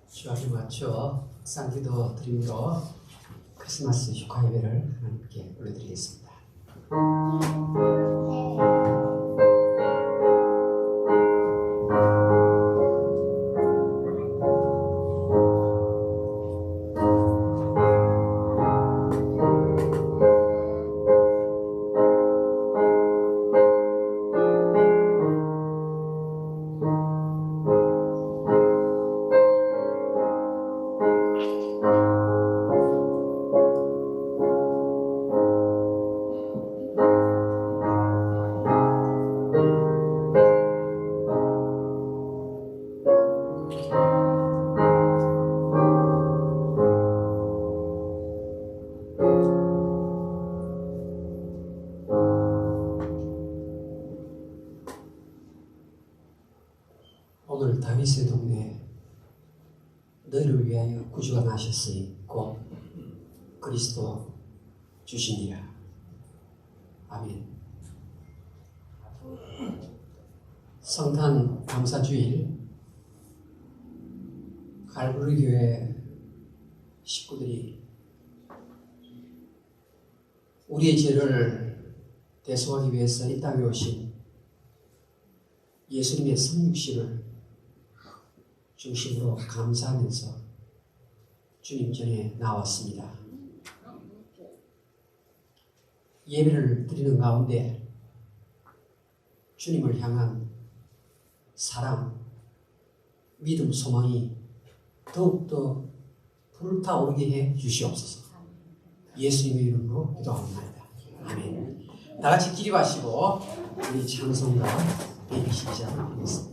주안에 맞춰 쌍기도 드림으로 크리스마스 축하 예배를 하나님께 올려드리겠습니다. 오늘 다윗의 동네에 너희를 위하여 구주가 나셨으니 곧 그리스도 주시니라. 아멘. 성탄 감사주일 갈보리 교회 식구들이 우리의 죄를 대속하기 위해서 이 땅에 오신 예수님의 성육신을 중심으로 감사하면서 주님 전에 나왔습니다. 예배를 드리는 가운데 주님을 향한 사랑, 믿음, 소망이 더욱더 불타오르게 해 주시옵소서. 예수님의 이름으로 기도합니다. 아멘. 다 같이 기립하시고 우리 찬송가 예배 시작하겠습니다.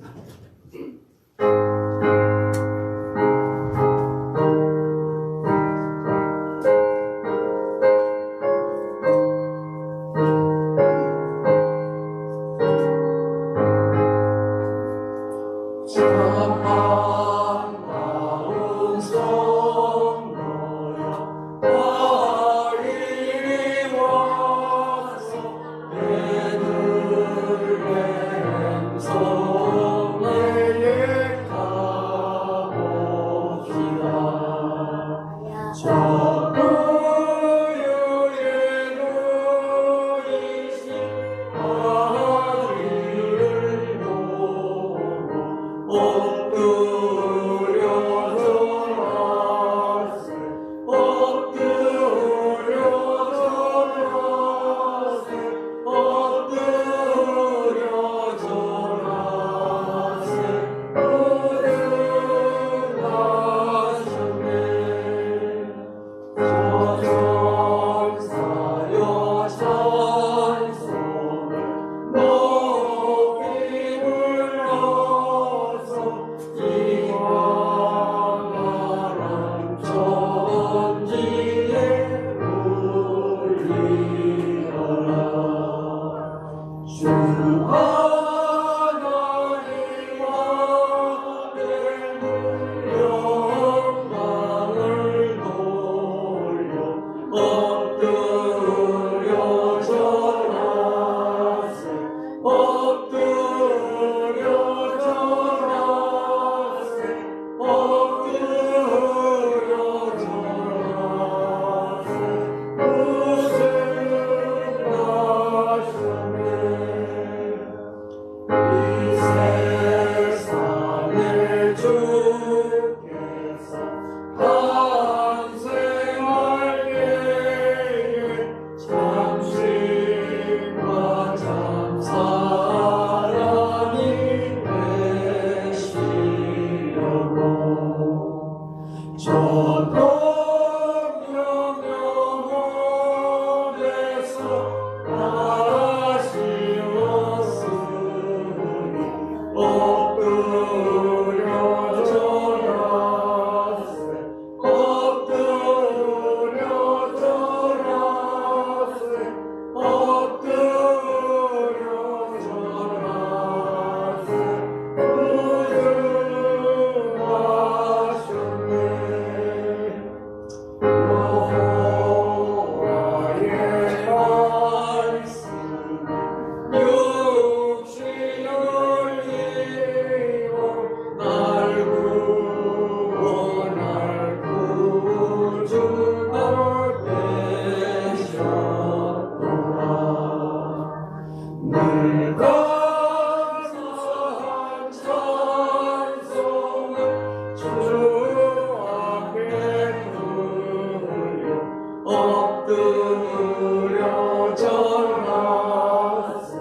엎드려 절하세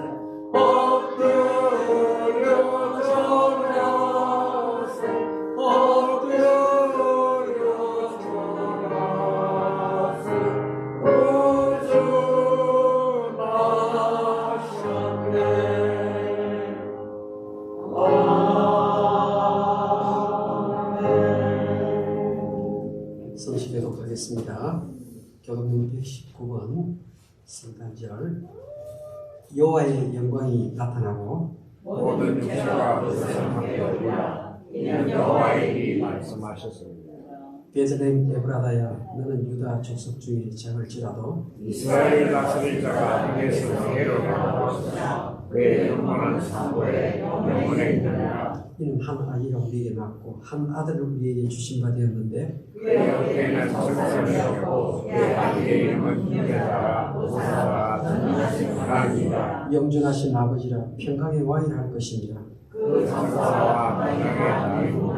엎드려 절하세 엎드려 절하세 구주 나셨네. 성시 계속하겠습니다. 교독문 119번 성탄절. 여호와의 영광이 나타나고 모든 육체가 무성하리라. 이는 여호와의 일이 말씀하셨습니다. 베들레헴 에브라다야, 너는 유다 족속 중에 작을지라도 이스라엘 다스릴 자가 땅에서 회개를 베풀었으나 그의 영광은 산고에 영원에 있느니라. 이는 한 아기가 우리에게 낳고 한 아들을 우리에게 주신 바 되었는데 그의 어깨에는 승천이었고 그의 아기의 이름은 힘내다가 보사가 전능하신 하나님이라. 영존하신 아버지라 평강의 왕이라 할 것입니다. 그 전사와 만왕의 나이고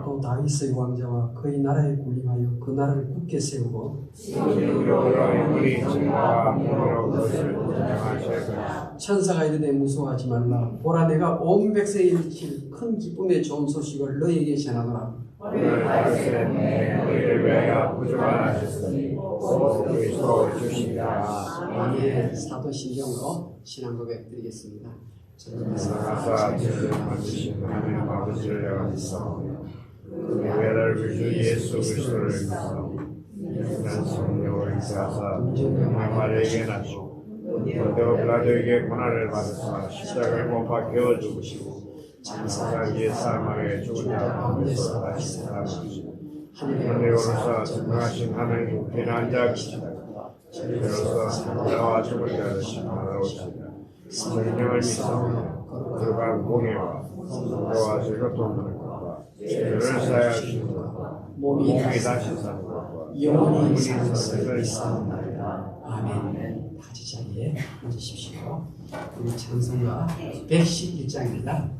또 다윗의 왕자와 그의 나라에 군림하여 그 나라를 굳게 세우고 지금으로 영원히 증거와 공의로 그것을 운행하실 것이다. 천사가 이르되 무서워하지 말라. 보라, 내가 온 백성에 일으킬 큰 기쁨의 좋은 소식을 너희에게 전하노라. 오늘 다윗의 너희를 위하여 구주가 나셨으니 곧 그리스도 주시리라. 아멘. 사도신경으로 신앙 고백 드리겠습니다. 나가사 죄를 만드신 하나님 아버지를 내가 믿사오며 그 외아들 주 예수 그리스도를 믿사오며 난 성령을 인사하사 마리아에게 낳으시고 본디오 빌라도에게 고난을 받으사 십자가에 못 박혀 죽으시고 장사기의 사망에 죽은 자 가운데서 다시 살아나시고 하늘에 오르사 전능하신 하나님 우편에 앉아계시다. 저희로서 자와 죽은 자를 심판하러 오시리라. 성령을 믿사오며 거룩한 공예와 성도와 즐겁 돕는 것과 죄를 사하여 주시는 것과 몸이 다시 사는 것과 영원히 사는 것을 믿사옵나이다. 아멘. 같이 자리에 앉으십시오. 우리 찬송가 111장입니다.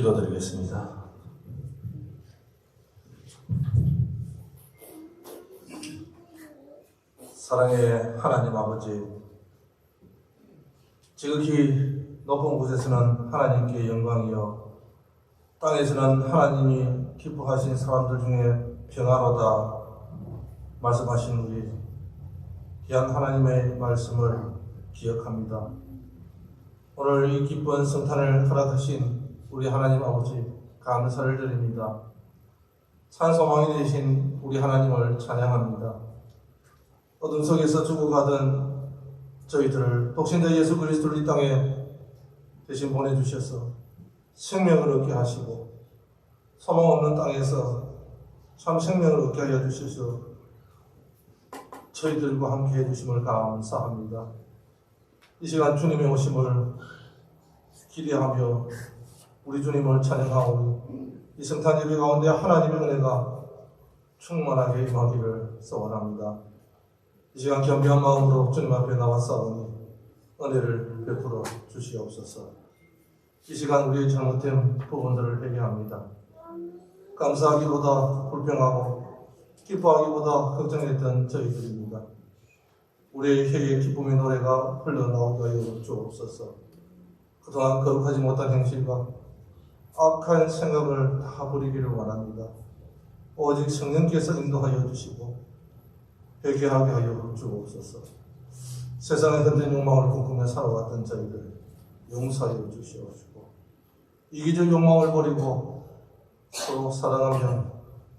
기도드리겠습니다. 사랑의 하나님 아버지, 지극히 높은 곳에서는 하나님께 영광이요, 땅에서는 하나님이 기뻐하신 사람들 중에 평화로다 말씀하신 우리 귀한 하나님의 말씀을 기억합니다. 오늘 이 기쁜 성탄을 허락하신 우리 하나님 아버지 감사를 드립니다. 산소망이 되신 우리 하나님을 찬양합니다. 어둠 속에서 죽어가던 저희들을 독신자 예수 그리스도를 이 땅에 대신 보내주셔서 생명을 얻게 하시고 소망 없는 땅에서 참 생명을 얻게 하여 주셔서 저희들과 함께 해주심을 감사합니다. 이 시간 주님의 오심을 기대하며 우리 주님을 찬양하오니 이 성탄 예배 가운데 하나님의 은혜가 충만하게 임하기를 소원합니다. 이 시간 겸비한 마음으로 주님 앞에 나왔사오니 은혜를 베풀어 주시옵소서. 이 시간 우리의 잘못된 부분들을 회개합니다. 감사하기보다 불평하고 기뻐하기보다 걱정했던 저희들입니다. 우리의 혀에 기쁨의 노래가 흘러나오게 하여 주옵소서. 그동안 거룩하지 못한 행실과 악한 생각을 다 버리기를 원합니다. 오직 성령께서 인도하여 주시고 회개하게 하여 주옵소서. 세상의 흔든 욕망을 꿈꾸며 살아왔던 저희들 용서하여 주시옵시고 이기적 욕망을 버리고 서로 사랑하며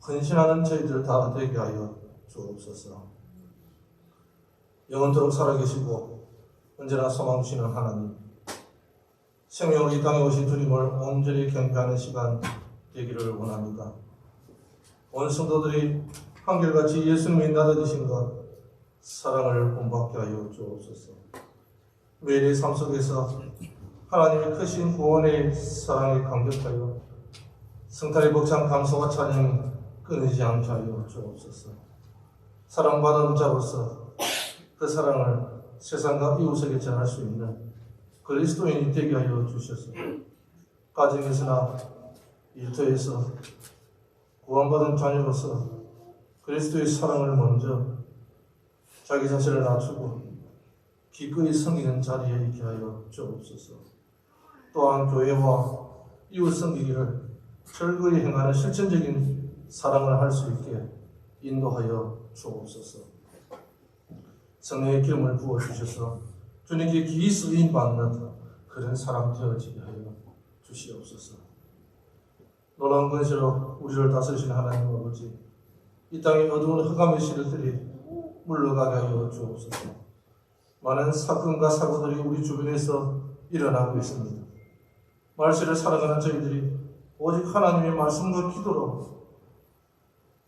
헌신하는 저희들 다 되게 하여 주옵소서. 영원토록 살아계시고 언제나 소망 주시는 하나님, 생명으로 이 땅에 오신 주님을 온전히 경배하는 시간 되기를 원합니다. 온 성도들이 한결같이 예수님의 나눠주신 것 사랑을 본받게 하여 주옵소서. 매일의 삶 속에서 하나님의 크신 구원의 사랑에 감격하여 성탄의 벅찬 감사와 찬양이 끊이지 않게 하여 주옵소서. 사랑받은 자로서 그 사랑을 세상과 이웃에게 전할 수 있는 그리스도인이 되게 하여 주셔서 가정에서나 일터에서 구원받은 자녀로서 그리스도의 사랑을 먼저 자기 자신을 낮추고 기꺼이 섬기는 자리에 있게 하여 주옵소서. 또한 교회와 이웃 섬기기를 철저히 행하는 실천적인 사랑을 할 수 있게 인도하여 주옵소서. 성령의 기름을 부어주셔서 주님께 기이 쓰임 받는 그런 사람 되어지게 하여 주시옵소서. 놀라운 권세로 우리를 다스리시는 하나님 아버지, 이 땅의 어두운 흑암의 시들들이 물러가게 하여 주옵소서. 많은 사건과 사고들이 우리 주변에서 일어나고 있습니다. 말씀을 살아가는 저희들이 오직 하나님의 말씀과 기도로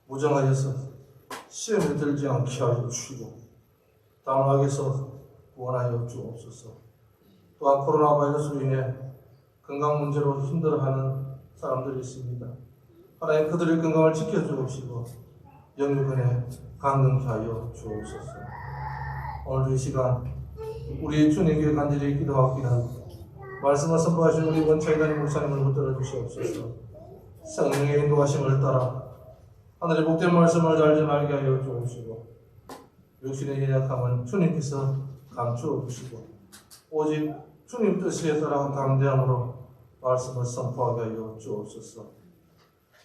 무정하여서 시험에 들지 않게 하여 주시고 당황하게서 구원하여 주옵소서. 또한 코로나 바이러스로 인해 건강 문제로 힘들어하는 사람들이 있습니다. 하나님 그들의 건강을 지켜주옵시고 영육간에 강건케 하여 주옵소서. 오늘도 이 시간 우리 주님께 간절히 기도하기는 말씀을 선포하신 우리 원차이다니 목사님을 붙들어 주시옵소서. 성령의 인도하심을 따라 하늘의 복된 말씀을 잘 전하게 하여 주옵시고 육신의 연약함은 주님께서 감추어 주시고 오직 주님 뜻에 따라 담대함으로 말씀을 선포하게 하여 주옵소서.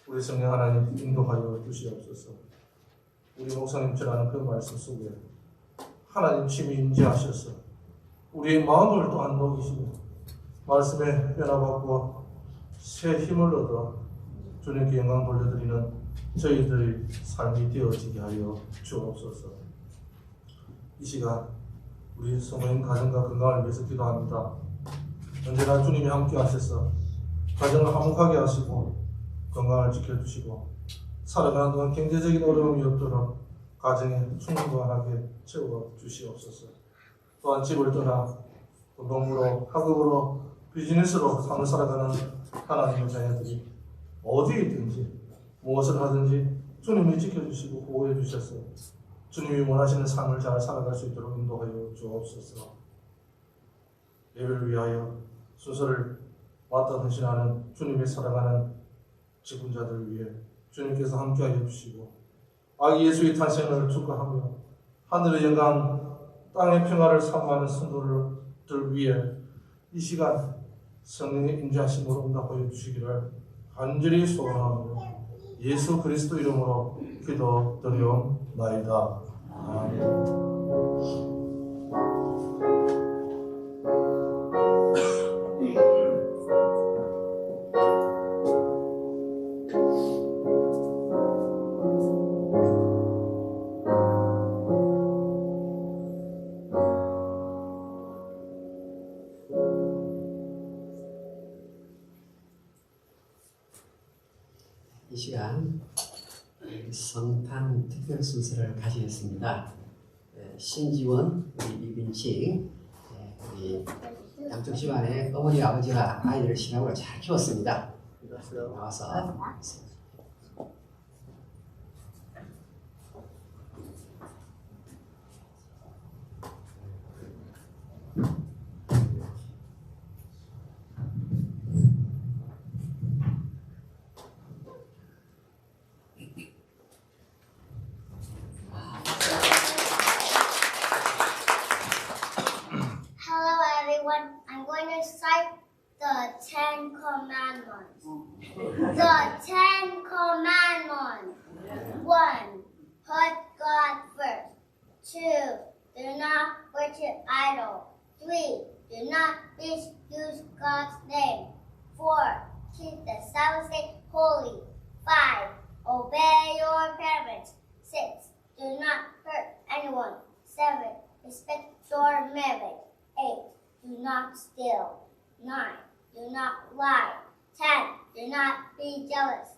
우리 성령 하나님 인도하여 주시옵소서. 우리 목사님 전하는 그 말씀 속에 하나님 침이 임재하셔서 우리의 마음을 또한 녹이시며 말씀에 변화받고 새 힘을 얻어 주님께 영광 돌려드리는 저희들의 삶이 되어지게 하여 주옵소서. 이 시간 우리 성도님 가정과 건강을 위해서 기도합니다. 언제나 주님이 함께 하셔서 가정을 화목하게 하시고 건강을 지켜주시고 살아가는 동안 경제적인 어려움이 없도록 가정에 충분하게 채워주시옵소서. 또한 집을 떠나 운동으로 학업으로 비즈니스로 삶을 살아가는 하나님의 자녀들이 어디에 있든지 무엇을 하든지 주님이 지켜주시고 보호해 주셔서 주님이 원하시는 삶을 잘 살아갈 수 있도록 인도하여 주옵소서. 예배를 위하여 순서를 맞다 헌신하는 주님의 사랑하는 직분자들을 위해 주님께서 함께하여 주시고 아기 예수의 탄생을 축하하며 하늘의 영광 땅의 평화를 삼하는 성도들 위해 이 시간 성령의 인자하심으로 응답하여 주시기를 간절히 소원하며 예수 그리스도 이름으로 기도드리옵나이다. 아멘. 이 시간 성탄 특별 순서를 가지겠습니다. 신지원, 우리 이빈칭, 우리 양쪽 집안의 어머니 아버지가 아이들을 신앙으로 잘 키웠습니다. 나와서 Hello everyone, I'm going to cite the Ten Commandments. The Ten Commandments. 1. Put God first. 2. Do not worship idol. 3. Do not misuse God's name. 4. Keep the Sabbath day holy. 5. Obey your parents. 6. Do not hurt anyone. 7. Respect your marriage. 8. Do not steal. 9. Do not lie. 10. Do not be jealous.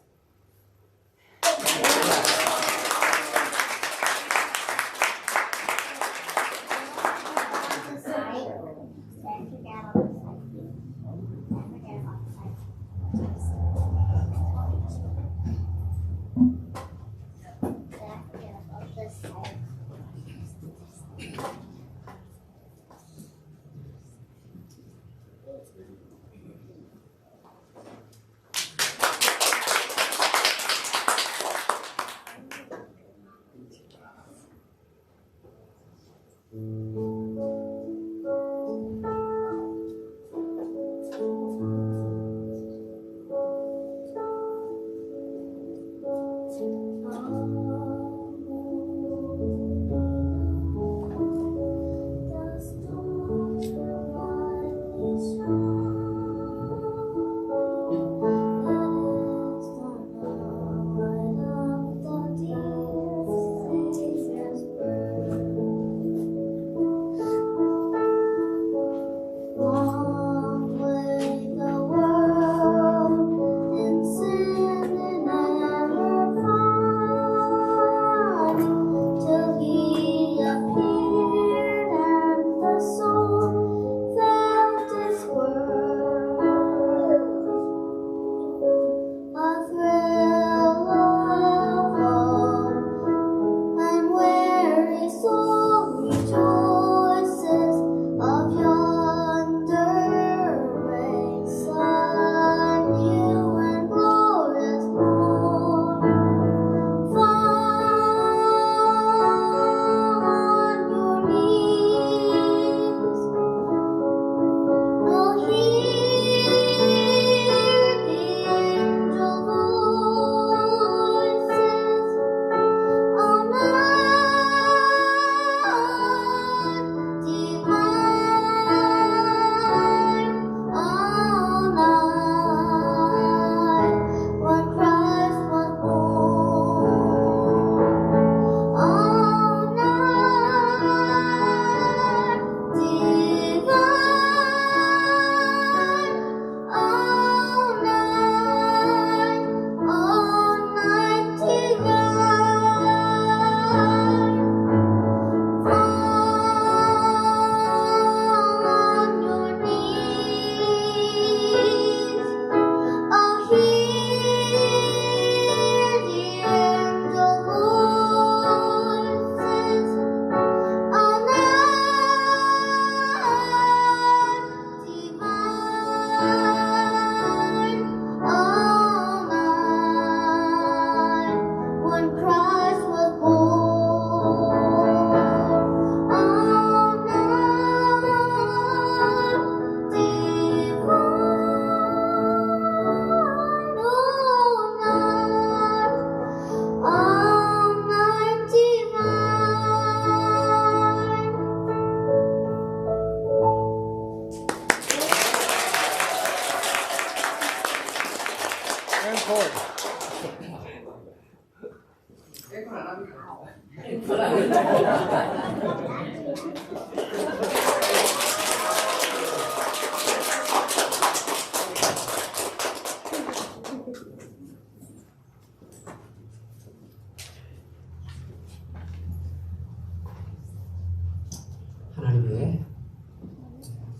하나님의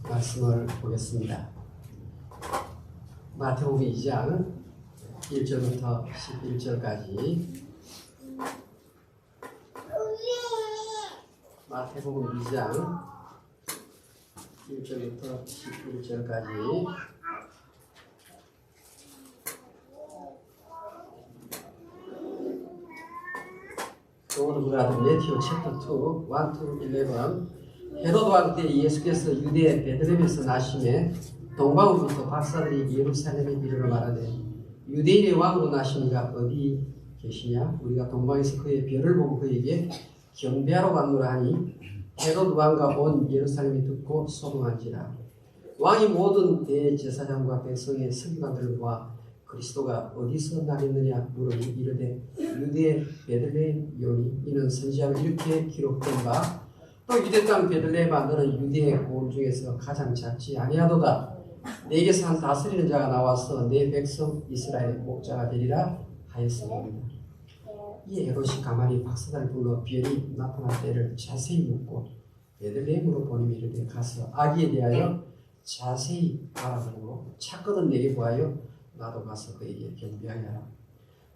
말씀을 보겠습니다. 마태복음 2장 1절부터 11절까지 마태복음 2장 1절부터 11절까지 오늘 우리가 매튜 챕터 2, 1 to 11 헤로드 왕 때 예수께서 유대 베들레헴에서 나심에 동방으로부터 박사들이 예루살렘에 이르러 말하되 유대인의 왕으로 나시니가 어디 계시냐? 우리가 동방에서 그의 별을 보고 그에게 경배하러 갔노라 하니 헤로드 왕과 온 예루살렘이 듣고 소동한지라. 왕이 모든 대제사장과 백성의 서기관들을 모아 그리스도가 어디서 나겠느냐 물으니 이르되 유대 베들레헴이오니 이는 선지자로 이렇게 기록된 바 또 유대 땅 베들레헴아 너는 유대의 고을 중에서 가장 작지 아니하도다. 내게서 한 다스리는 자가 나와서 내 백성 이스라엘의 목자가 되리라 하였습니다. 이 헤롯이 가만히 박사들을 불러 별이 나타날 때를 자세히 묻고 베들레헴으로 보내며 이르되 가서 아기에 대하여 자세히 알아보고 찾거든 내게 구하여 나도 가서 그에게 경배하여 하라.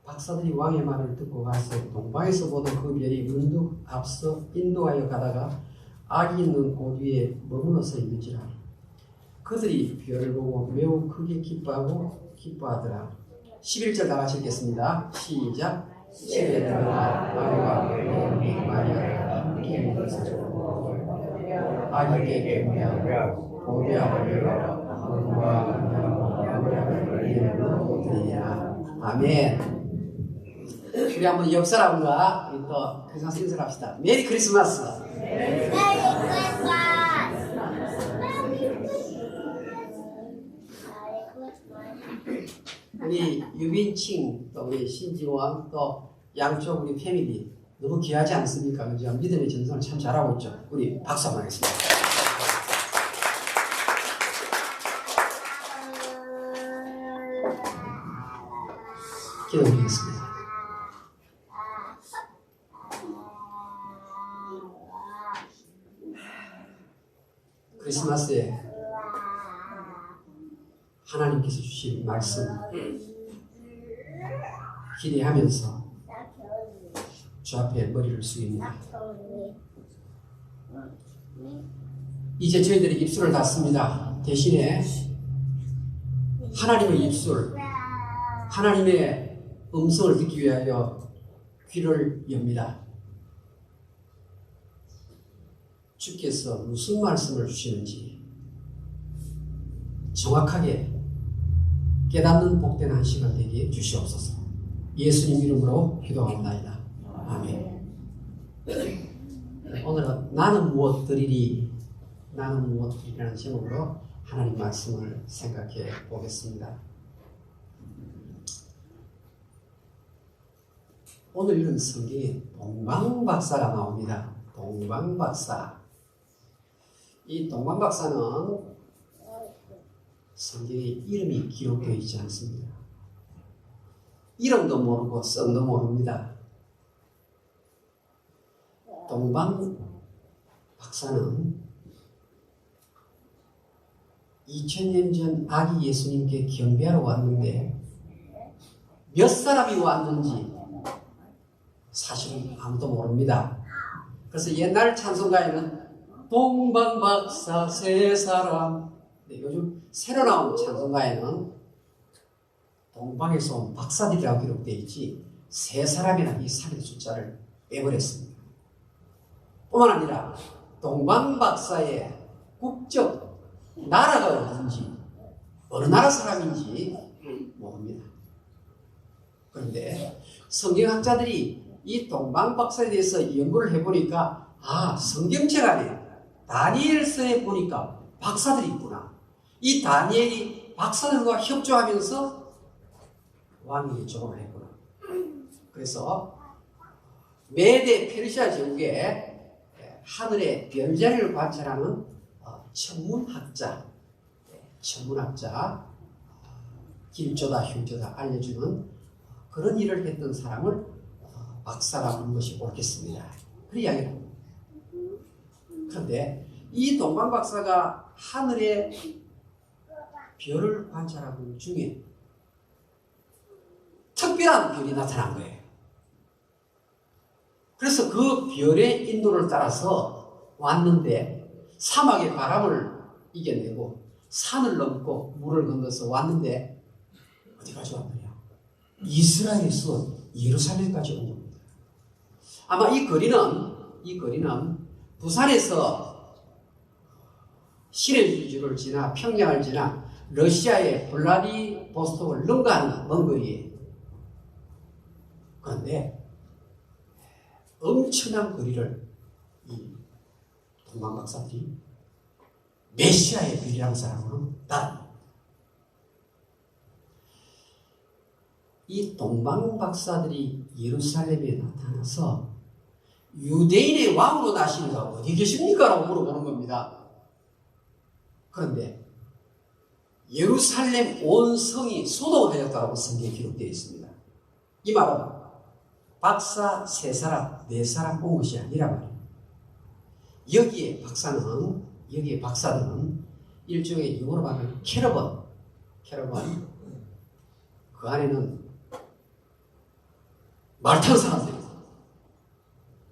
박사들이 왕의 말을 듣고 가서 동방에서 보던 그 별이 문득 앞서 인도하여 가다가 아기 있는 곳 위에 머물러서 있는지라. 그들이 별을 보고 매우 크게 기뻐하더라. 11절 다 같이 읽겠습니다. 시작. 집에 들어가 아기와 마리아가 함께 먹어서 아기에게 경배하고 보배하고 하늘과 드리라. 아멘. 우리 한번 옆 사람과 우리 또 크리스마스 인사를 합시다. 메리 크리스마스. Merry Christmas. 우리 유빈칭 또 우리 신지원 또 양쪽 우리 패밀리 너무 귀하지 않습니까? 그죠? 믿음의 전선을 참 잘하고 있죠. 우리 박수 한번 하겠습니다. 기도드리겠습니다. 크리스마스에 하나님께서 주신 말씀 기대하면서 주 앞에 머리를 숙입니다. 이제 저희들이 입술을 닫습니다. 대신에 하나님의 입술, 하나님의 음성을 듣기 위하여 귀를 엽니다. 주께서 무슨 말씀을 주시는지 정확하게 깨닫는 복된 한 시간 되게 주시옵소서. 예수님 이름으로 기도합니다. 아멘. 오늘은 나는 무엇 드리리, 나는 무엇 드리리라는 제목으로 하나님 말씀을 생각해 보겠습니다. 오늘 읽은 성경에 동방박사가 나옵니다. 동방박사. 이 동방박사는 성경에 이름이 기록되어 있지 않습니다. 이름도 모르고 성도 모릅니다. 동방박사는 2000년 전 아기 예수님께 경배하러 왔는데 몇 사람이 왔는지 사실은 아무도 모릅니다. 그래서 옛날 찬송가에는 동방박사 세 사람, 요즘 새로 나온 찬송가에는 동방에서 온 박사들이라고 기록되어 있지 세 사람이라는 이 3의 숫자를 빼버렸습니다. 뿐만 아니라 동방박사의 국적, 나라가 어딘지 어느 나라 사람인지 모릅니다. 그런데 성경학자들이 이 동방박사에 대해서 연구를 해보니까 성경책 안에 다니엘서에 보니까 박사들이 있구나. 이 다니엘이 박사들과 협조하면서 왕에게 조언을 했구나. 그래서 메데 페르시아 제국에 하늘의 별자리를 관찰하는 천문학자, 길조다 흉조다 알려주는 그런 일을 했던 사람을 박사라 부르는 것이 옳겠습니다. 그 이야기를 합니다. 그런데 이 동방 박사가 하늘의 별을 관찰하고 있는 중에 특별한 별이 나타난 거예요. 그래서 그 별의 인도를 따라서 왔는데 사막의 바람을 이겨내고 산을 넘고 물을 건너서 왔는데 어디까지 왔느냐? 이스라엘에서 예루살렘까지 온 겁니다. 아마 이 거리는 부산에서 시내주를 지나 평양을 지나 러시아의 블라디보스톡을 능가하는 먼 거리예요. 그런데 엄청난 거리를 이 동방 박사들이 메시아의 별이라는 사람으로 따릅니다. 이 동방 박사들이 예루살렘에 나타나서 유대인의 왕으로 나시니까 어디 계십니까? 라고 물어보는 겁니다. 그런데 예루살렘 온 성이 소동하였다고 성경에 기록되어 있습니다. 이 말은 박사 3사람, 4사람 온 것이 아니라 말이에요. 여기에 박사들은 일종의 영어로 말하면 캐러번, 그 안에는 말 타는 사람들이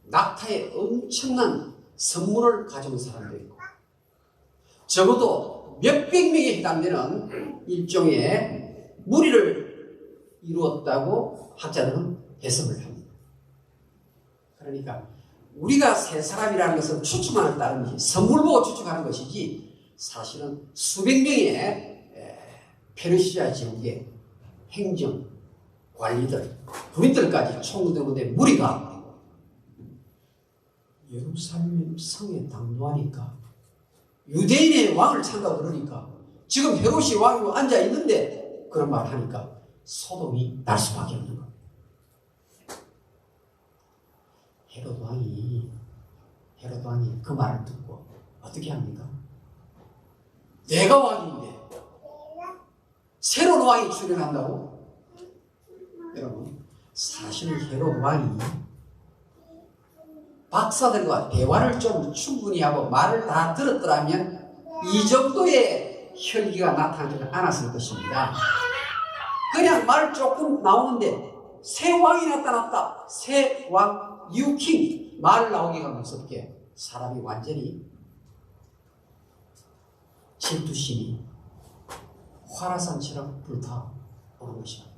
낙타에 엄청난 선물을 가져온 사람들이고 적어도 몇백 명에 해당되는 일종의 무리를 이루었다고 학자들은 해석을 합니다. 그러니까 우리가 3사람이라는 것은 추측만을 따른 것이 선물 보고 추측하는 것이지 사실은 수백 명의 페르시아 지역의 행정, 관리들, 군인들까지 총동원된 무리가 예루살렘 성에 당도하니까 유대인의 왕을 찬다고 그러니까 지금 헤롯이 왕으로 앉아 있는데 그런 말을 하니까 소동이 날 수밖에 없는 겁니다. 헤롯 왕이 그 말을 듣고 어떻게 합니까? 내가 왕인데 새로운 왕이 출현한다고? 여러분, 사실 헤롯 왕이 박사들과 대화를 좀 충분히 하고 말을 다 들었더라면 이 정도의 혈기가 나타나지 않았을 것입니다. 그냥 말 조금 나오는데 새 왕이 나타났다. 새 왕, 유킹. 말 나오기가 무섭게 사람이 완전히 질투심이 화라산처럼 불타오는 것입니다.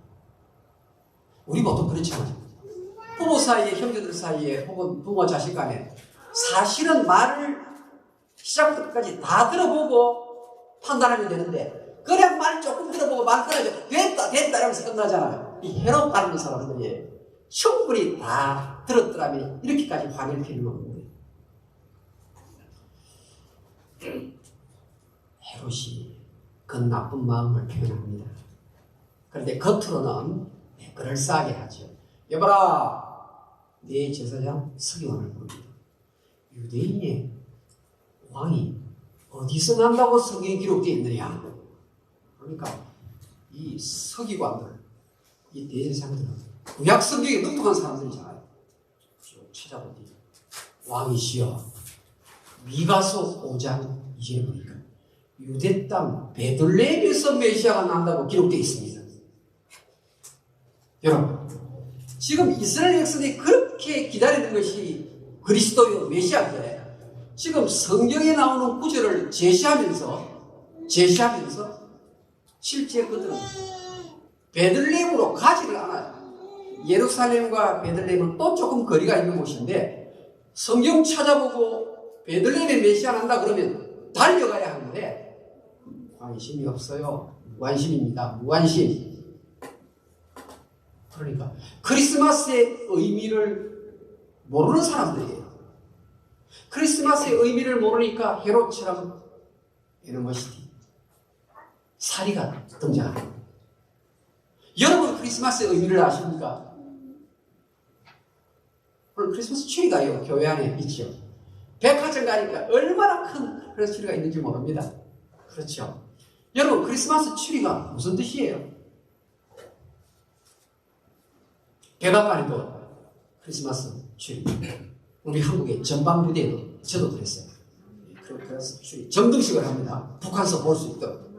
우리 보통 그렇지만 부모 사이에, 형제들 사이에 혹은 부모 자식 간에 사실은 말을 시작부터 끝까지 다 들어보고 판단하면 되는데 그냥 말 조금 들어보고 말 끊어져 됐다 이러면서 끝나잖아요. 이 헤롯 닮은 사람들이 충분히 다 들었더라면 이렇게까지 화낼 필요는 없는데 헤롯이 그 나쁜 마음을 표현합니다. 그런데 겉으로는 그럴싸하게 하죠. 여봐라, 내 제사장 서기관을 부릅니다. 유대인의 왕이 어디서 난다고 성경에 기록되어 있느냐? 그러니까 이 서기관들, 이 대제사장들은 구약 성경에 능통한 사람들이잖아요. 쭉 찾아보니 왕이시여, 미가서 5장 2절에 보니까 유대 땅 베들레헴에서 메시아가 난다고 기록되어 있습니다. 여러분, 지금 이스라엘 백성이 그렇게 기다리는 것이 그리스도요 메시아인데 지금 성경에 나오는 구절을 제시하면서 실제 그들은 베들레헴으로 가지를 않아요. 예루살렘과 베들레헴은 또 조금 거리가 있는 곳인데 성경 찾아보고 베들레헴에 메시아 난다 그러면 달려가야 하는데 관심이 없어요. 무관심입니다. 무관심. 그러니까 크리스마스의 의미를 모르는 사람들이에요. 크리스마스의 의미를 모르니까 헤롯처럼 에너머시티 사리가 등장합니다. 여러분 크리스마스의 의미를 아십니까? 여러분 크리스마스 트리가 교회 안에 있죠. 백화점 가니까 얼마나 큰 크리스마스 트리가 있는지 모릅니다. 그렇죠. 여러분 크리스마스 트리가 무슨 뜻이에요? 백악관에도 크리스마스 트리, 우리 한국의 전방부대에도 저도 그랬어요. 그래서 트리 정등식을 합니다. 북한서 볼 수 있도록.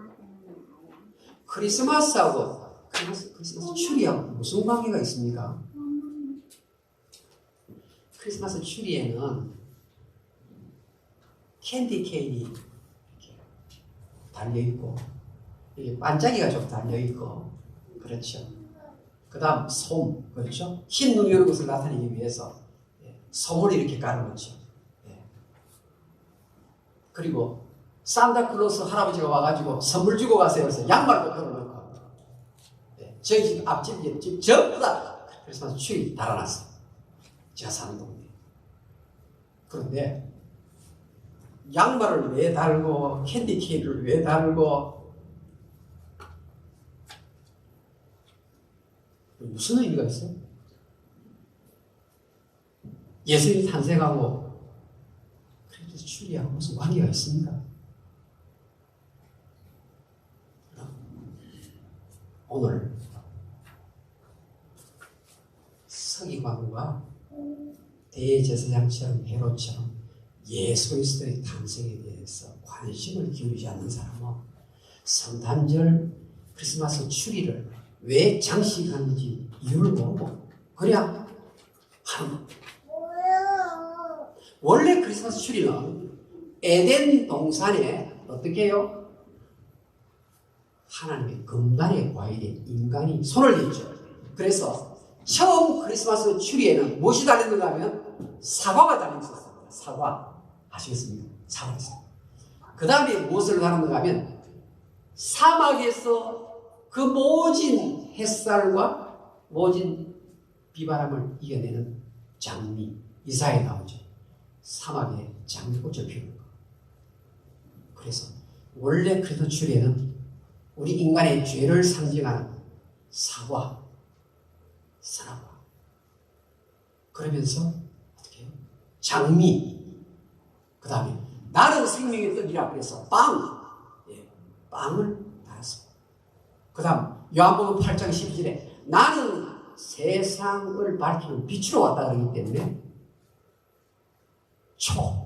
크리스마스하고 크리스마스 트리하고 무슨 관계가 있습니까? 크리스마스 트리에는 캔디 케인이 이렇게 달려있고, 이게 반짝이가 좀 달려있고, 그렇죠. 그 다음 솜, 그렇죠. 흰 눈이 오는 것을 나타내기 위해서 솜을 이렇게 깔아놓죠. 그리고 산타클로스 할아버지가 와가지고 선물 주고 가세요. 그래서 양말도 걸어놓고, 저희 집 앞집, 옆집 전부 다 크리스마스 트리 달아놨어요. 제가 사는 동네. 그런데 양말을 왜 달고 캔디 케이크를 왜 달고 무슨 의미가 있어요? 예수님이 탄생하고 크리스마스 트리하고 무슨 관계가 있습니까? 오늘 서기관과 대제사장처럼 헤롯처럼 예수 그리스도의 탄생에 대해서 관심을 기울이지 않는 사람은 성탄절 크리스마스 트리를 왜 장식하는지 이유를 모르고 그냥 하는 겁니다. 원래 크리스마스 트리는 에덴 동산에 어떻게 해요? 하나님의 금단의 과일에 인간이 손을 댔죠. 그래서 처음 크리스마스 트리에는 무엇이 달렸는가 하면 사과가 달려있었습니다. 사과. 아시겠습니까? 사과가 있습니다. 그 다음에 무엇을 달았는가 하면 사막에서 그 모진 햇살과 모진 비바람을 이겨내는 장미. 이사에 나오죠. 사막에 장미꽃을 피우는 것. 그래서 원래 크리스마스 트리에는 우리 인간의 죄를 상징하는 사과, 사과. 그러면서 어떻게 해요? 장미. 그 다음에 나는 생명의 떡이라 그래서 빵. 빵을 달았습니다. 그 다음 요한복음 8장 12절에 나는 세상을 밝히는 빛으로 왔다 그러기 때문에 초이죠.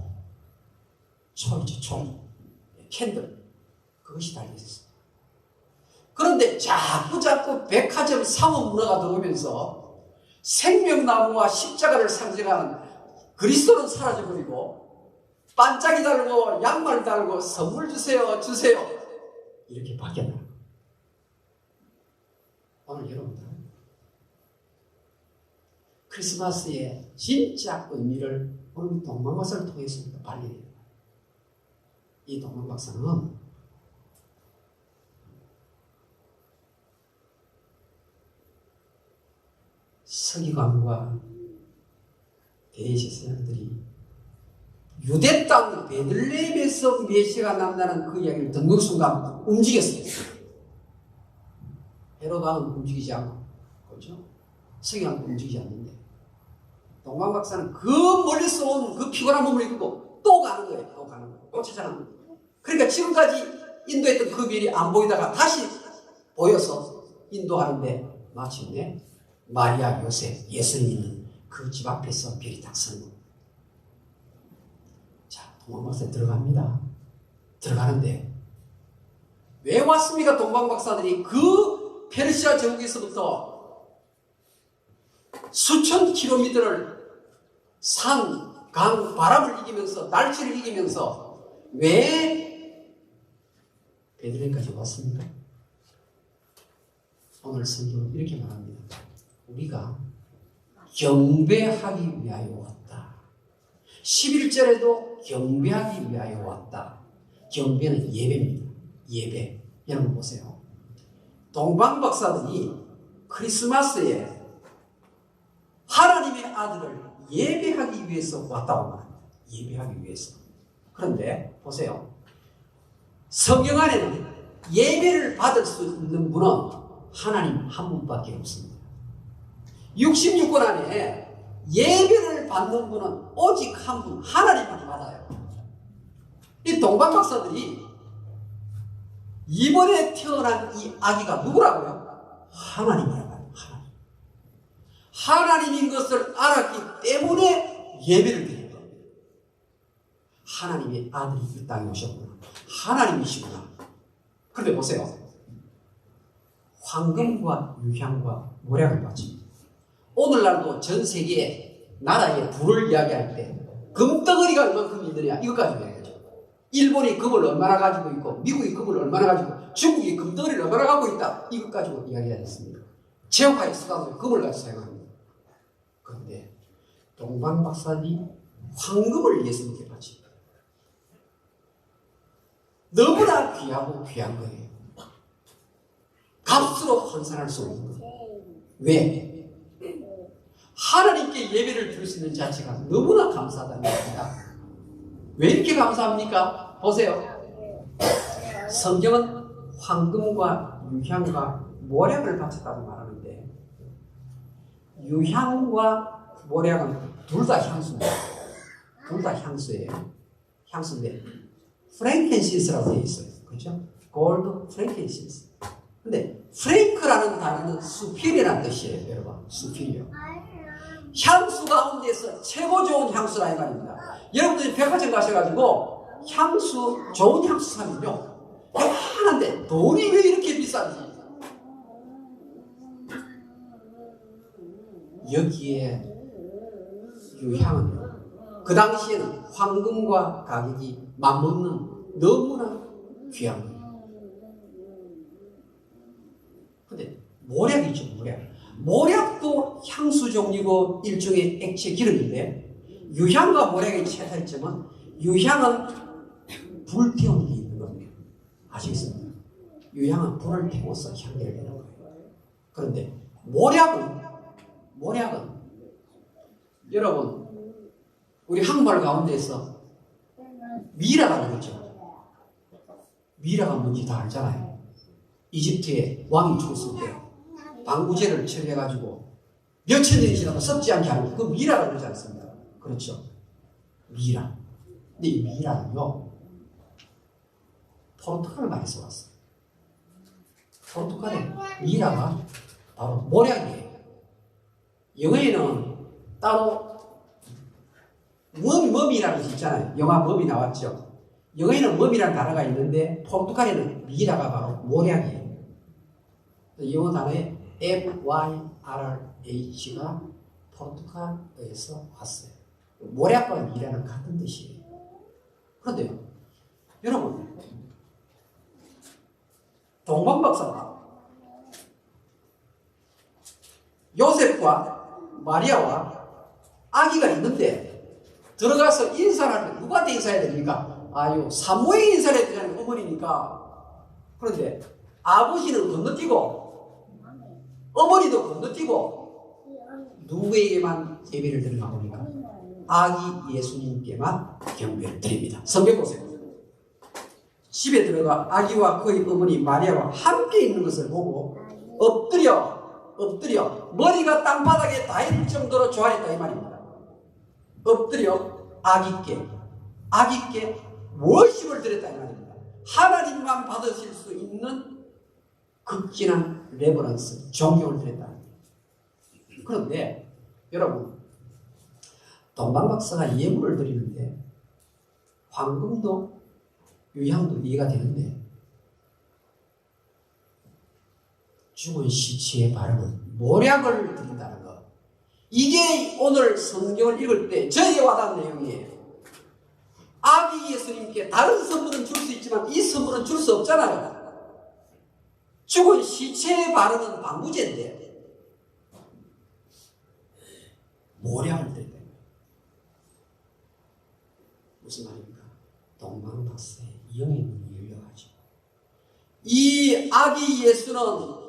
캔들. 그것이 달려있었습니다. 그런데 자꾸 백화점 상업 문화가 들어오면서 생명나무와 십자가를 상징하는 그리스도는 사라져버리고 반짝이 달고 양말 달고 선물 주세요 이렇게 바뀌었다. 오늘 여러분들 크리스마스의 진짜 의미를 오늘 동방박사를 통해서 발견해요. 이 동방박사는 서기관과 대제사장들이 유대 땅 베들레헴에서 메시아가 난다는 그 이야기를 듣는 순간 움직였어요. 헤롯 왕은 움직이지 않고, 그렇죠? 서기관도 움직이지 않는데 동방박사는 그 멀리서 온 그 피곤한 몸을 입고 또 가는 거예요. 또 찾아가는 거예요. 그러니까 지금까지 인도했던 그 길이 안 보이다가 다시 보여서 인도하는데 마침내 마리아, 요셉, 예수님은 그 집 앞에서 별이 딱 서는 겁니다. 자, 동방박사에 들어갑니다. 들어가는데 왜 왔습니까? 동방박사들이 그 페르시아 제국에서부터 수천 킬로미터를 산, 강, 바람을 이기면서 날씨를 이기면서 왜 베들레헴까지 왔습니까? 오늘 성경은 이렇게 말합니다. 우리가 경배하기 위하여 왔다. 11절에도 경배하기 위하여 왔다. 경배는 예배입니다. 예배. 여러분 보세요. 동방박사들이 크리스마스에 하나님의 아들을 예배하기 위해서 왔다고 말합니다. 예배하기 위해서. 그런데 보세요. 성경 안에는 예배를 받을 수 있는 분은 하나님 한 분밖에 없습니다. 66권 안에 예배를 받는 분은 오직 한 분, 하나님만 받아요. 이 동방 박사들이 이번에 태어난 이 아기가 누구라고요? 하나님이라고 해요. 하나님인 것을 알았기 때문에 예배를 드린 거예요. 하나님의 아들이 이 땅에 오셨구나. 하나님이시구나. 그런데 보세요. 황금과 유향과 모략을 바칩니다. 오늘날도 전 세계 나라의 부를 이야기할 때 금덩어리가 얼만큼 있느냐 이것까지 이야기하죠. 일본이 금을 얼마나 가지고 있고 미국이 금을 얼마나 가지고 중국이 금덩어리를 얼마나 갖고 있다 이것 가지고 이야기하겠습니다. 제어파에 쓰다도 금을 가지고 사용합니다. 그런데 동방 박사들이 황금을 예수님께 바칩니다. 너무나 귀하고 귀한 거예요. 값으로 환산할 수 없는 거예요. 왜? 하나님께 예배를 드릴 수 있는 자체가 너무나 감사하다는 겁니다. 왜 이렇게 감사합니까? 보세요. 성경은 황금과 유향과 모략을 바쳤다고 말하는데 유향과 모략은 둘 다 향수입니다. 둘 다 향수예요. 향수인데 프랭켄신스라고 되어 있어요. 그렇죠? 골드 프랭켄신스. 근데 프랭크라는 단어는 수필이라는 뜻이에요. 여러분, 수필이요. 향수 가운데서 최고 좋은 향수라 이 말입니다. 여러분들이 백화점 가셔가지고 향수, 좋은 향수 사면요 요만한데 돈이 왜 이렇게 비싼지 여기에 유향은요 그 당시에는 황금과 가격이 맞먹는 너무나 귀한 거예요. 근데 모략이죠. 모략도 향수 종류고 일종의 액체 기름인데 유향과 모략의 차이점은 유향은 불 태우는 게 있는 겁니다. 아시겠습니까? 유향은 불을 태워서 향기를 내는 거예요. 그런데 모략은 여러분 우리 한국말 가운데서 미라가 그러죠. 미라가 뭔지 다 알잖아요. 이집트에 왕이 죽었을 때 방부제를 처리해가지고 몇천 년이 지나도 썩지 않게 하는 그 미라가 그러지 않습니까? 그렇죠. 미라. 근데 이 미라는요 포르투갈 말에서 왔어요. 포르투갈의 미라가 바로 모략이에요. 영어에는 따로 머미라는 것이 있잖아요. 영화 머미 나왔죠. 영어에는 머미라는 단어가 있는데 포르투갈에는 미라가 바로 모략이에요. 영어 단어에 MYRH가 포르투갈에서 왔어요. 모략과 미라는 같은 뜻이에요. 그런데요, 여러분, 동방박사가 요셉과 마리아와 아기가 있는데 들어가서 인사를 하는데 누구한테 인사해야 됩니까? 아유, 사모에게 인사를 해야 되는 어머니니까. 그런데 아버지는 건너뛰고 어머니도 건너뛰고 누구에게만 예배를 드리나 보니까 아기 예수님께만 경배를 드립니다. 성경 보세요. 집에 들어가 아기와 그의 어머니 마리아와 함께 있는 것을 보고 엎드려 머리가 땅바닥에 닿을 정도로 좋아했다 이 말입니다. 엎드려 아기께 월십을 드렸다 이 말입니다. 하나님만 받으실 수 있는 극진한 레버런스, 존경을 드렸다. 그런데 여러분, 동방박사가 예물을 드리는데 황금도 유향도 이해가 되는데 죽은 시체의 발음은 모략을 드린다는 것, 이게 오늘 성경을 읽을 때 저에게 와닿은 내용이에요. 아기 예수님께 다른 선물은 줄 수 있지만 이 선물은 줄 수 없잖아요. 죽은 시체의 발음은 방부제인데 모략을 드린다. 무슨 말입니까? 동방박사의 영의 눈이 열려가지고 이 아기 예수는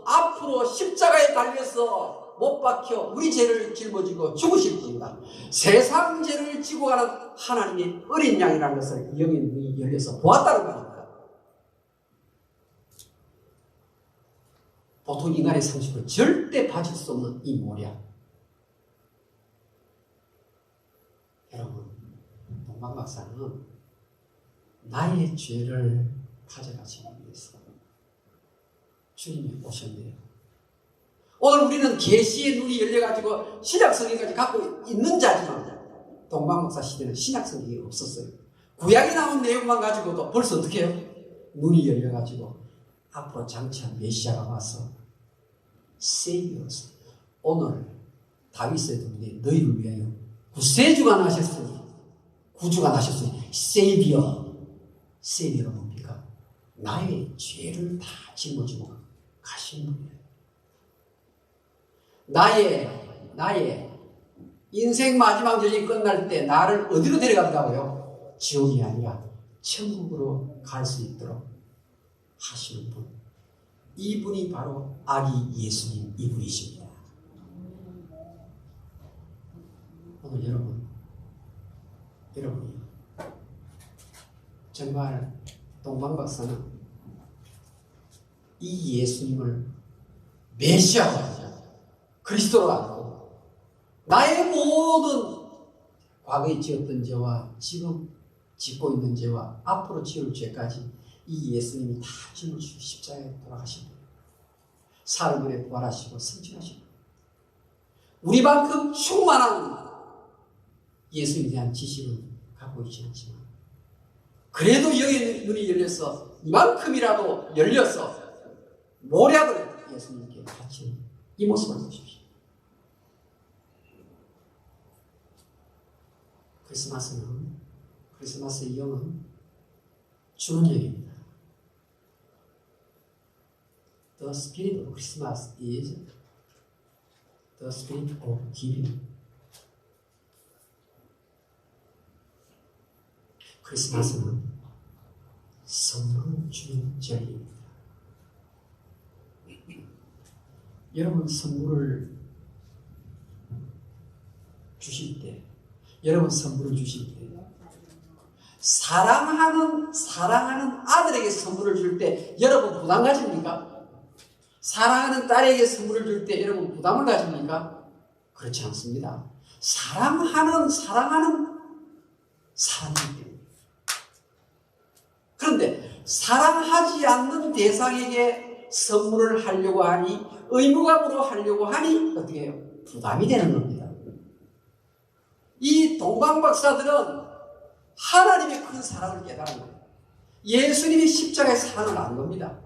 앞으로 십자가에 달려서 못 박혀 우리 죄를 짊어지고 죽으실 분이다. 세상 죄를 지고 가는 하나님의 어린 양이라는 것을 영의 눈이 열려서 보았다는 말입니다. 보통 인간의 상식을 절대 봐줄 수 없는 이 모략. 동방 박사는 나의 죄를 가져가기 위해서 주님이 오셨네요. 오늘 우리는 계시의 눈이 열려가지고 신약성경까지 갖고 있는 자지만 동방 박사 시대는 신약성경이 없었어요. 구약에 나온 내용만 가지고도 벌써 어떻게 해요? 눈이 열려가지고 앞으로 장차한 메시아가 와서 세이비어서 오늘 다윗의 동네 너희를 위하여 구세주가 나셨으니 구주가 나셨으니 세이비어가 뭡니까? 나의 죄를 다 짊어지고 가신 분이에요. 나의 인생 마지막 여정이 끝날 때 나를 어디로 데려간다고요? 지옥이 아니라 천국으로 갈 수 있도록 하시는 분. 이분이 바로 아기 예수님 이분이십니다. 오늘 여러분이 정말 동방 박사는 이 예수님을 메시아로 그리스도로 알고 나의 모든 과거에 지었던 죄와 지금 짓고 있는 죄와 앞으로 지을 죄까지 이 예수님이 다 짊어지고 십자가에 돌아가신 거예요. 사흘 만에 부활하시고 승천하신 거예요. 우리만큼 충만한 예수님에 대한 지식은 갖고 있지 않지만 그래도 여기 눈이 열려서 이만큼이라도 열려서 모략을 예수님께 바치는 이 모습을 보십시오. 크리스마스의 영은 주는 영입니다. The spirit of Christmas is the spirit of giving. 크리스마스는 선물을 주는 절기입니다. 여러분 선물을 주실 때 사랑하는 아들에게 선물을 줄 때 여러분 부담 가집니까? 사랑하는 딸에게 선물을 줄 때 여러분 부담을 가집니까? 그렇지 않습니다. 사랑하는 사랑이기 때문에. 그런데 사랑하지 않는 대상에게 선물을 하려고 하니 의무감으로 하려고 하니 어떻게 해요? 부담이 되는 겁니다. 이 동방박사들은 하나님의 큰 사랑을 깨달은 거예요. 예수님이 십자가의 사랑을 안 겁니다.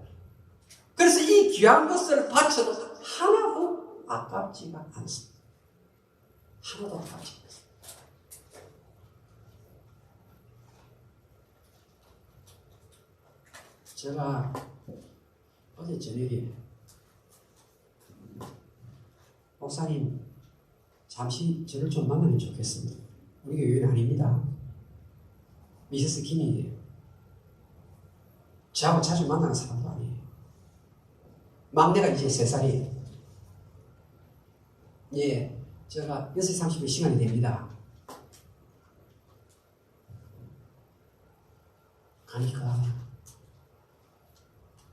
그래서 이 귀한 것을 바쳐도 하나도 아깝지가 않습니다. 하나도 아깝지 않습니다. 제가 어제 저녁에 목사님 잠시 저를 좀 만나면 좋겠습니다. 우리 교회는 아닙니다. 미세스 김이에요. 저하고 자주 만나는 사람도 아니에요. 막내가 이제 3살이에요. 예, 제가 6시 30분 시간이 됩니다. 가니까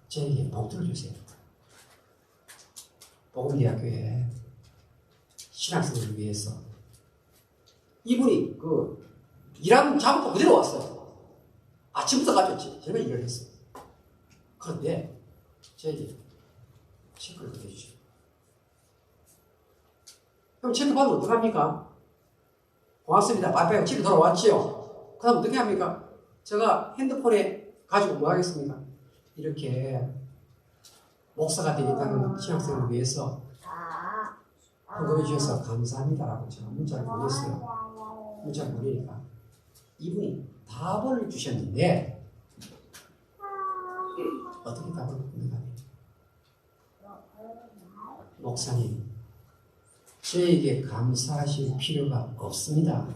저에게 봉투를 주세요. 복음대학교에 신학생을 위해서 이분이 일하는 작업도 그대로 왔어요. 아침부터 가졌지. 제가 일을 했어요. 그런데 저에게 체크를 보내주죠. 그럼 체크 받으면 어떡합니까? 고맙습니다. 빠이빠이 집에 돌아왔지요. 그 다음 어떻게 합니까? 제가 핸드폰에 가지고 뭐 하겠습니까? 이렇게 목사가 되겠다는 신학생을 위해서 헌금해 주셔서 감사합니다라고 제가 문자를 보냈어요. 문자를 보내니까 이분이 답을 주셨는데 어떻게 답을 보내가요? 목사님, 저에게 감사하실 필요가 없습니다.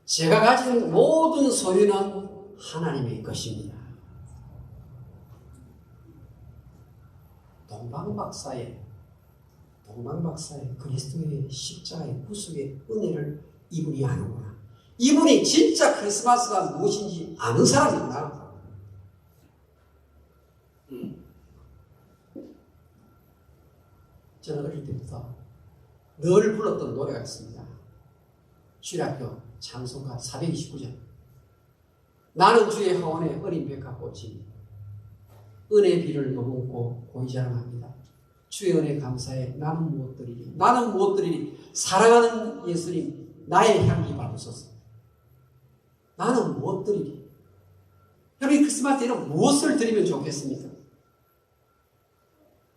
제가 가진 모든 소유는 하나님의 것입니다. 동방박사의 그리스도의 십자가의 구속의 은혜를 이분이 아는구나. 이분이 진짜 크리스마스가 무엇인지 아는 사람이구나. 저는 어릴 때부터 늘 불렀던 노래가 있습니다. 주일학교 찬송가 429절. 나는 주의 하원에 어린 백합꽃이니 은혜의 비를 머금고 고이 자랑합니다. 주의 은혜 감사해 나는 무엇들이리. 나는 무엇들이리. 사랑하는 예수님 나의 향기 받으소서. 나는 무엇들이리. 여러분 크리스마스 때는 무엇을 드리면 좋겠습니까?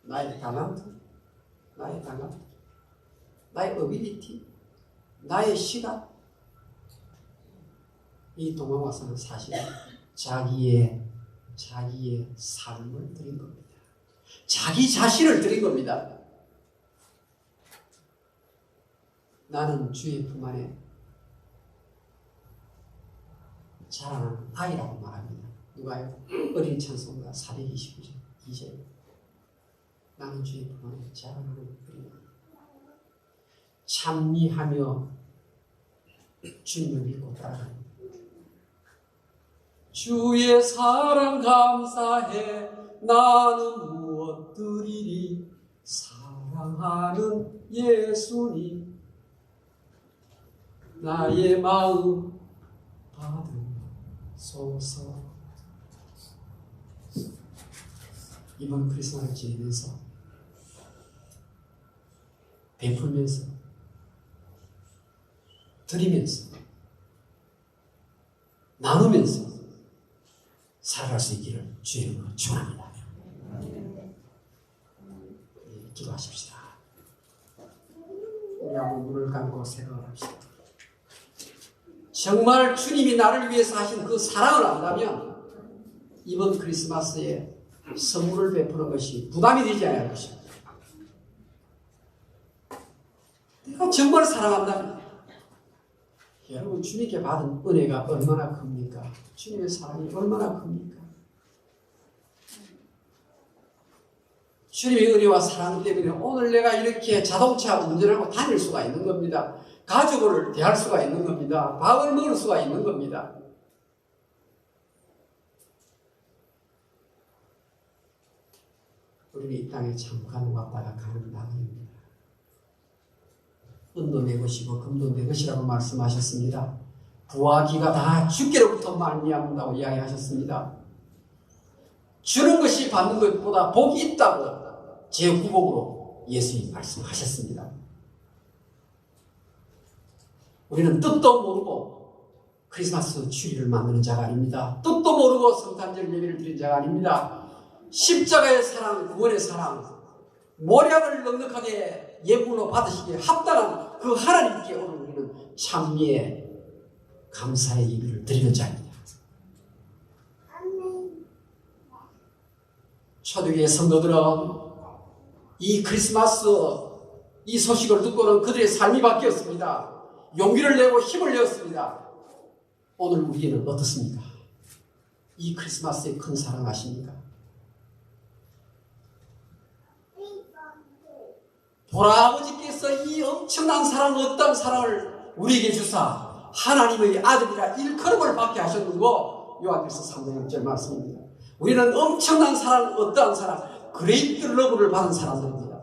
나의 달란트, 나의 어빌리티, 나의 시간. 이 동방화사는 사실 자기의 삶을 드린 겁니다. 자기 자신을 드린 겁니다. 나는 주의 품 안에 자라는 아이라고 말합니다. 누가요? 어린 찬송가 429절 2절. 나는 주의 품 안에 자라는 어린 아이. 찬미하며 주님을 믿고 따라갑니다. 주의 사랑 감사해 나는 무엇 드리리. 사랑하는 예수님 나의 마음 받으소서. 이번 크리스마스를 지내면서 베풀면서 드리면서 나누면서 살아갈 수 있기를 주의 이름으로 축원합니다. 기도하십시다. 우리 한번 눈을 감고 생각을 합시다. 정말 주님이 나를 위해서 하신 그 사랑을 안다면 이번 크리스마스에 선물을 베푸는 것이 부담이 되지 않을 것입니다. 내가 정말 사랑한다면 여러분 주님께 받은 은혜가 얼마나 큽니까? 주님의 사랑이 얼마나 큽니까? 주님의 은혜와 사랑 때문에 오늘 내가 이렇게 자동차 운전하고 다닐 수가 있는 겁니다. 가족을 대할 수가 있는 겁니다. 밥을 먹을 수가 있는 겁니다. 우리는 이 땅에 잠깐 왔다가 가는 나그네입니다. 은도 내 것이고 금도 내 것이라고 말씀하셨습니다. 부와 기가 다 주께로부터 말미암는다고 이야기하셨습니다. 주는 것이 받는 것보다 복이 있다고 제9복으로 예수님이 말씀하셨습니다. 우리는 뜻도 모르고 크리스마스 추리를 만드는 자가 아닙니다. 뜻도 모르고 성탄절 예배를 드린 자가 아닙니다. 십자가의 사랑, 구원의 사랑, 모략을 넉넉하게 예물로 받으시기에 합당한 그 하나님께 오늘 우리는 찬미의 감사의 예배를 드리는 자입니다. 초대교회 성도들은 이 크리스마스 이 소식을 듣고는 그들의 삶이 바뀌었습니다. 용기를 내고 힘을 내었습니다. 오늘 우리는 어떻습니까? 이 크리스마스의 큰 사랑 아십니까? 보라아버지께서 이 엄청난 사랑, 어떠한 사랑을 우리에게 주사 하나님의 아들이라 일컬음을 받게 하셨는 거 요한일서 3장 6절 말씀입니다. 우리는 엄청난 사랑, 어떠한 사랑, 그레이트 러브를 받은 사람들입니다.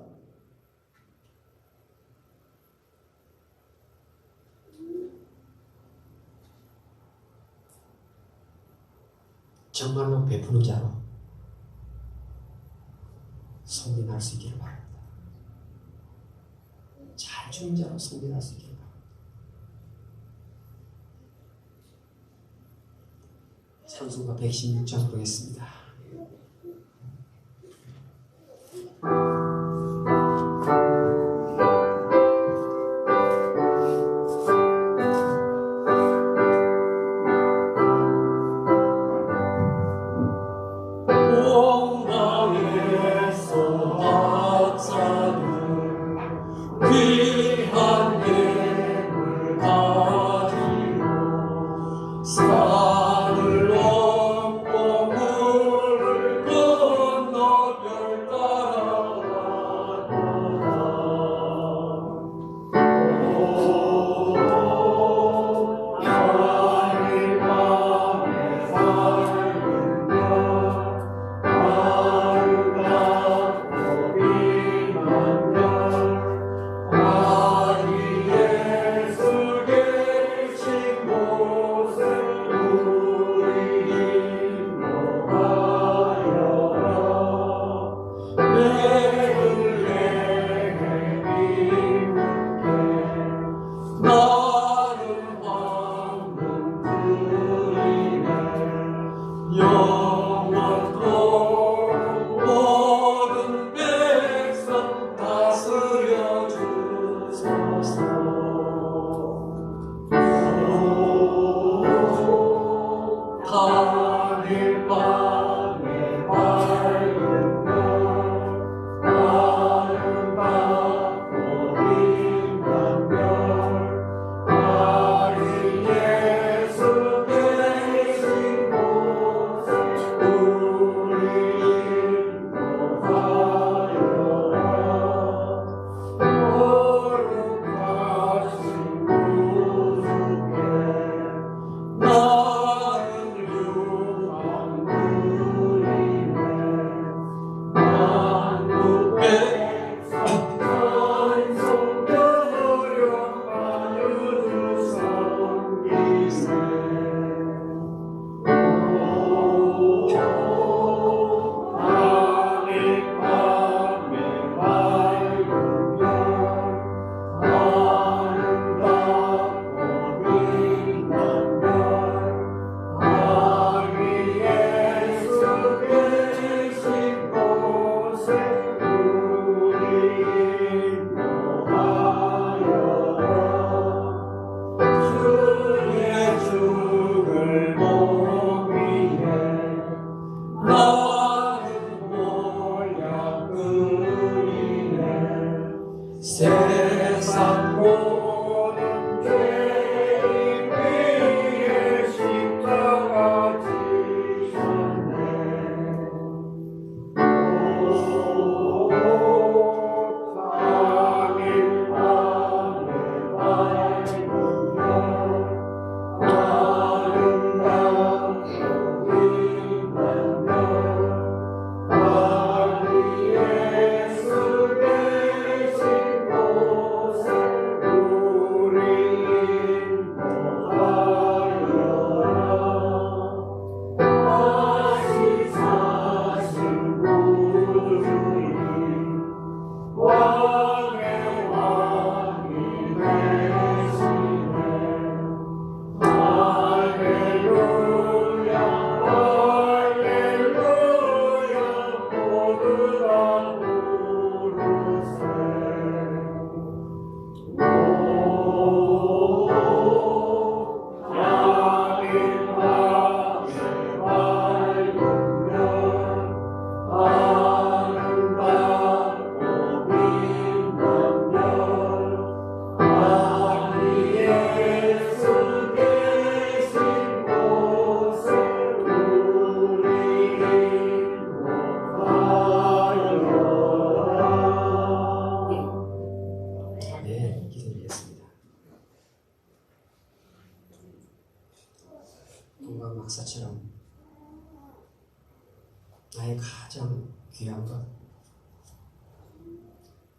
정말로 베푸는 자로 성민할 수 있기를 바랍니다. 잘 주는 자로 성민할 수 있기를 바랍니다. 찬송가 116장 보겠습니다. 산을 넘고 영원토록 모든 백성 다스려 주소서. 하늘 밤에 밝은 별 아름답고 빛난 별 아기 예수 계신 곳에 우리 인도하여라. 거룩하신 구주께 나는 유한 누리네. 만국 백성 찬송하여 하여주 섬기세. 하늘 밤에 밝은 별 아름답고 빛난 별 아기 예수 계신 곳에 우리 인도하여라. 주의 죽을 목 위에 나는 모양 그리네. 세상 모든 죄인 위에 십자가 지셨네. 하늘 밤에 밝은 별 아름답고 빛난 별 아기 예수 계신 곳에 우리 인도하여라. 다시 사신 구주님 왕의 왕이 되시네. 할렐루야 할렐루야 모두 다 부르세. 하늘 밤에 밝은 별 아름답고 빛난 별 아기 예수 계신 곳에 우리 인도하여라. 네, 기도드리겠습니다. 동방 막사처럼 나의 가장 귀한 것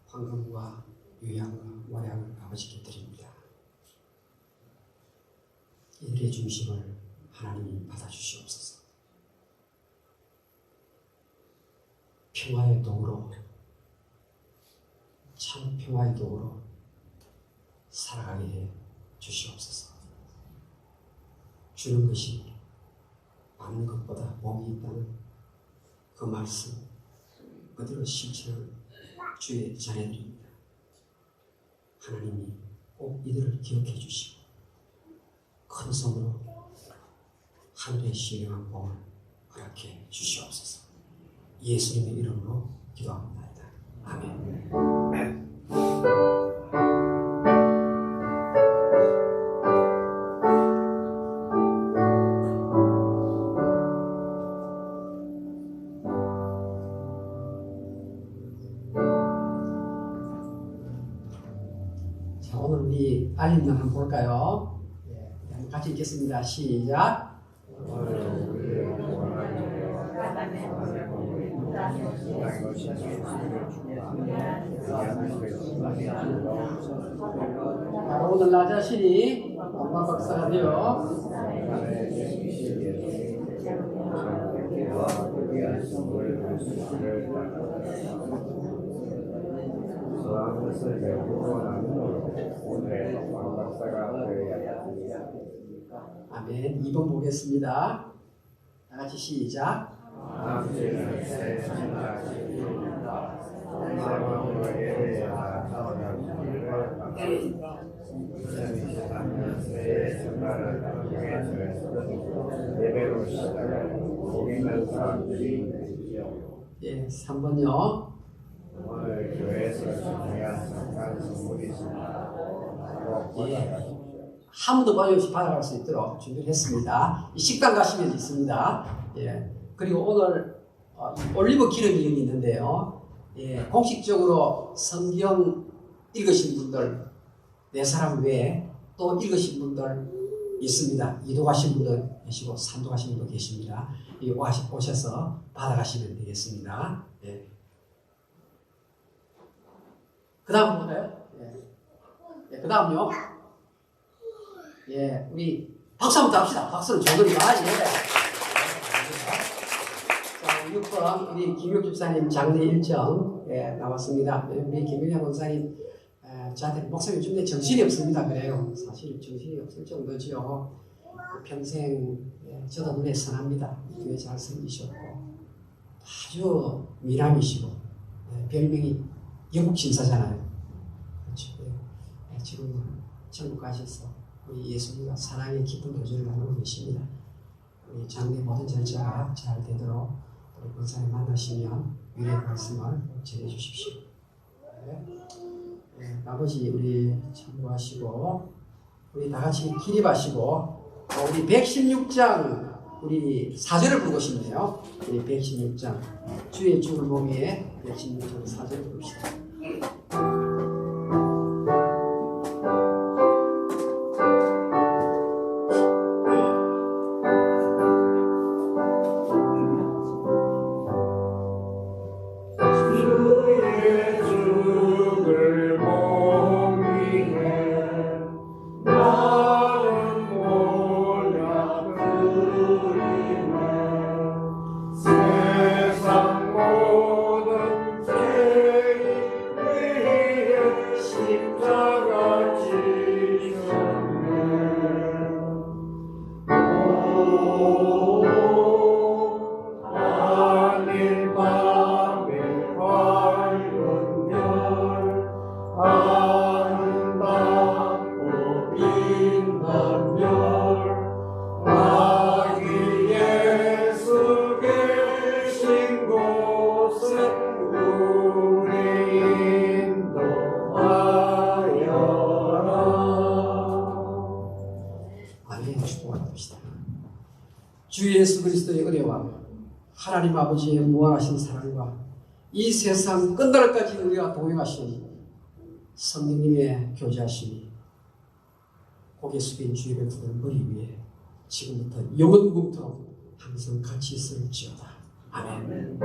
황금과 유향과 모량을 아버지께 드립니다. 이들의 중심을 하나님이 받아주시옵소서. 평화의 도구로 참 평화의 도구로 살아가게 해 주시옵소서. 주는 것이 많은 것보다 복이 있다는 그 말씀 그대로 실천하는 주의 자녀들입니다. 하나님이 꼭 이들을 기억해 주시고 큰 손으로 하늘의 신령한 복을 허락해 주시옵소서. 예수님의 이름으로 기도합니다. 아멘. 자, 오늘 우리 알림을 한번 볼까요? 예, 한번 같이 읽겠습니다. 시작. 바로 오늘 나 자신이 엄마 박사가 되어 그러한 것을 배우고 나누므로 오늘 왕박사가 되어야 합니다. 아멘. 2번 보겠습니다. 다 같이 시작. 아버지는 새 천하십니다. 세상으로 예배하라 타오르기를 2023년 새해 주말을 통해 저에서는 예배로 시작을 보이는 사람들이 되지요. 예, 3번요. 오늘 교회에서 준비한 잠깐 선물이 있습니다. 한 번도 빠짐없이 받아갈 수 있도록 준비를 했습니다. 이 식당 가시면 있습니다. 예. 그리고 오늘 올리브 기름이 여기 있는데요. 예. 공식적으로 성경 읽으신 분들 4사람 외에 또 읽으신 분들 있습니다. 2도 가신 분도 계시고 3도 가신 분도 계십니다. 이 오셔서 받아가시면 되겠습니다. 예. 그 다음 볼까요? 예. 예, 그 다음요. 예, 우리 박수 한번 합시다. 박수는 좋으니까. 예. 자, 6번 우리 김육 집사님 장례 일정 나왔습니다. 우리 김일영 원사님 저한테 목사님 좀 정신이 없습니다. 그래요. 사실 정신이 없을 정도지요. 평생 저도 눈에 선합니다. 교회 잘 섬기셨고 아주 미남이시고 별명이 영국 신사잖아요. 그렇죠. 지금 천국 가셔서 우리 예수님과 사랑의 깊은 교제를 나누고 계십니다. 우리 장례 모든 절차가 잘 되도록 우리 권사님 만나시면 위로의 말씀을 전해주십시오. 나머지 우리 참고하시고 우리 다 같이 기립하시고 우리 116장 우리 4절을 부르고 싶네요. 우리 116장 주의 죽을 몸에 116장 4절을 부릅시다. 주 예수 그리스도의 은혜와 하나님 아버지의 무한하신 사랑과 이 세상 끝날까지 우리가 동행하신 성령님의 교제하심이 고개 숙인 주의 백성들 머리 위에 지금부터 영원금토록 항상 같이 있을지어다. 아멘.